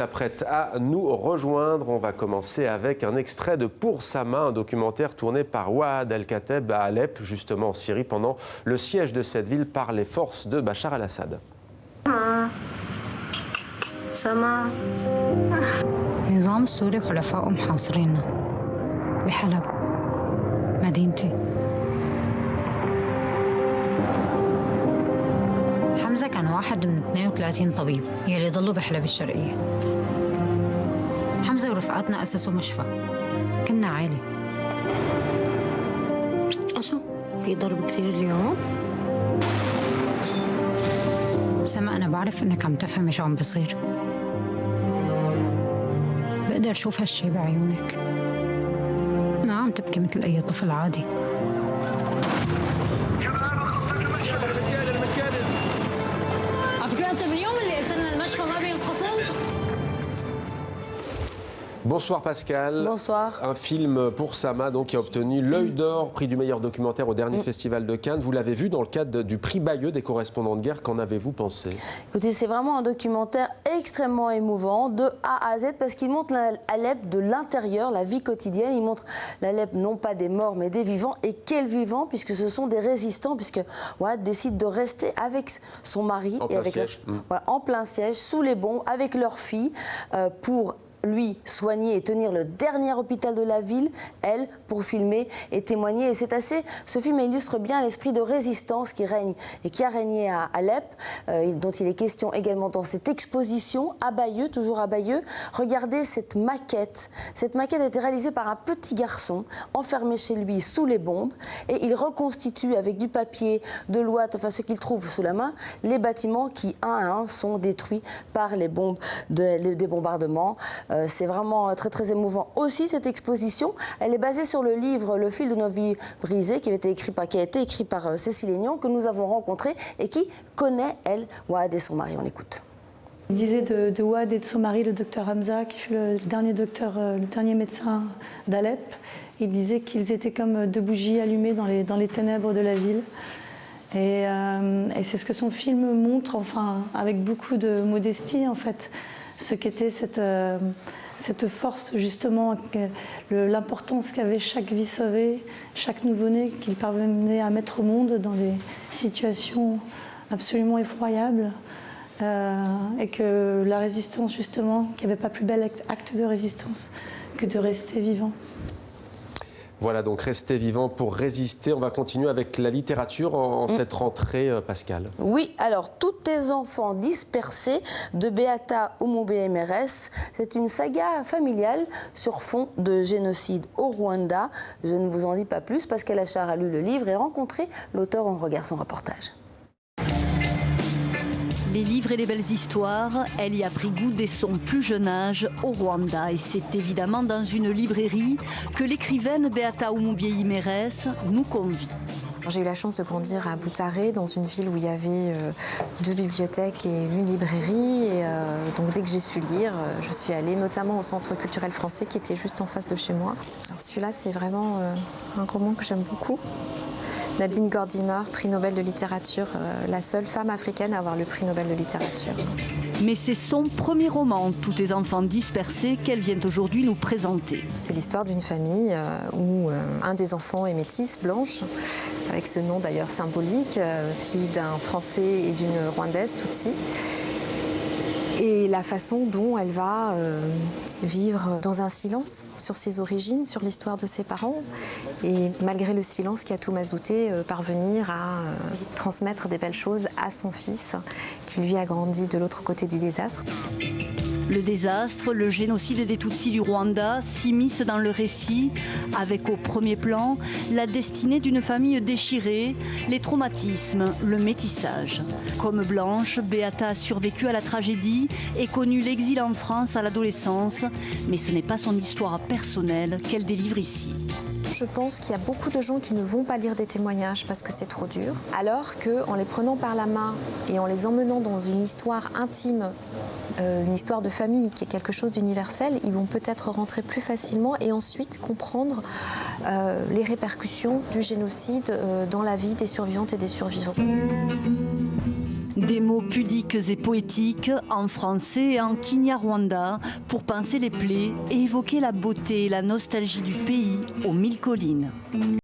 S'apprête à nous rejoindre. On va commencer avec un extrait de Pour Sama, un documentaire tourné par Waad El-Kateb à Alep, justement en Syrie, pendant le siège de cette ville par les forces de Bachar el-Assad. سما النظام السوري وحلفائه محاصريننا بحلب مدينتي. حمزة كان واحد من 32 طبيب يلي ضلوا بحلب الشرقية. حمزة ورفقاتنا أسسوا مشفى، كنا عائلة. أصلا في ضرب كتير اليوم؟ سما أنا بعرف إنك عم تفهمي شو عم بصير. بقدر شوف هالشي بعيونك، ما عم تبكي مثل أي طفل عادي. Bonsoir Pascal. Bonsoir. Un film Pour Sama donc, qui a obtenu l'Œil d'Or, prix du meilleur documentaire au dernier festival de Cannes. Vous l'avez vu dans le cadre du prix Bayeux des correspondants de guerre. Qu'en avez-vous pensé? Écoutez, c'est vraiment un documentaire extrêmement émouvant de A à Z parce qu'il montre l'Alep de l'intérieur, la vie quotidienne. Il montre l'Alep non pas des morts mais des vivants. Et quels vivants, puisque ce sont des résistants, puisque Waad décide de rester avec son mari en et plein avec siège. en plein siège, sous les bombes, avec leur fille, pour lui soigner et tenir le dernier hôpital de la ville, elle pour filmer et témoigner. Et c'est assez, ce film illustre bien l'esprit de résistance qui règne et qui a régné à Alep, dont il est question également dans cette exposition à Bayeux, toujours à Bayeux. Regardez cette maquette. Cette maquette a été réalisée par un petit garçon enfermé chez lui sous les bombes, et il reconstitue avec du papier, de l'ouate, enfin ce qu'il trouve sous la main, les bâtiments qui un à un sont détruits par les bombes des bombardements. C'est vraiment très émouvant aussi cette exposition. Elle est basée sur le livre Le fil de nos vies brisées qui a été écrit par Cécile Aignan, que nous avons rencontré et qui connaît, elle, Waad et son mari. On l'écoute. Il disait de Waad et de son mari, le docteur Hamza, qui fut le dernier médecin d'Alep. Il disait qu'ils étaient comme deux bougies allumées dans les ténèbres de la ville. Et c'est ce que son film montre, enfin, avec beaucoup de modestie, en fait, ce qu'était cette force, justement, l'importance qu'avait chaque vie sauvée, chaque nouveau-né qu'il parvenait à mettre au monde dans des situations absolument effroyables, et que la résistance, justement, qu'il n'y avait pas plus bel acte de résistance que de rester vivant. Voilà, donc rester vivant pour résister. On va continuer avec la littérature en cette rentrée, Pascal. Oui, alors Tous tes enfants dispersés de Beata Oumoubé-Mérès. C'est une saga familiale sur fond de génocide au Rwanda. Je ne vous en dis pas plus. Pascal Achard a lu le livre et rencontré l'auteur. On regarde son reportage. Les livres et les belles histoires, elle y a pris goût dès son plus jeune âge au Rwanda. Et c'est évidemment dans une librairie que l'écrivaine Beata Oumoubé-Mérès nous convie. J'ai eu la chance de grandir à Boutaré, dans une ville où il y avait 2 bibliothèques et une librairie. Et donc dès que j'ai su lire, je suis allée notamment au Centre culturel français qui était juste en face de chez moi. Celui-là, c'est vraiment un roman que j'aime beaucoup. Nadine Gordimer, prix Nobel de littérature, la seule femme africaine à avoir le prix Nobel de littérature. Mais c'est son premier roman, Tous tes enfants dispersés, qu'elle vient aujourd'hui nous présenter. C'est l'histoire d'une famille où un des enfants est métisse, blanche, avec ce nom d'ailleurs symbolique, fille d'un Français et d'une Rwandaise, Tutsi. Et la façon dont elle va vivre dans un silence sur ses origines, sur l'histoire de ses parents, et malgré le silence qui a tout mazouté, parvenir à transmettre des belles choses à son fils, qui lui a grandi de l'autre côté du désastre. Le désastre, le génocide des Tutsis du Rwanda s'immiscent dans le récit, avec au premier plan la destinée d'une famille déchirée, les traumatismes, le métissage. Comme Blanche, Beata a survécu à la tragédie et connu l'exil en France à l'adolescence, mais ce n'est pas son histoire personnelle qu'elle délivre ici. Je pense qu'il y a beaucoup de gens qui ne vont pas lire des témoignages parce que c'est trop dur, alors qu'en les prenant par la main et en les emmenant dans une histoire intime, une histoire de famille qui est quelque chose d'universel, ils vont peut-être rentrer plus facilement et ensuite comprendre les répercussions du génocide dans la vie des survivantes et des survivants. Des mots pudiques et poétiques en français et en Kinyarwanda pour pincer les plaies et évoquer la beauté et la nostalgie du pays aux 1000 collines.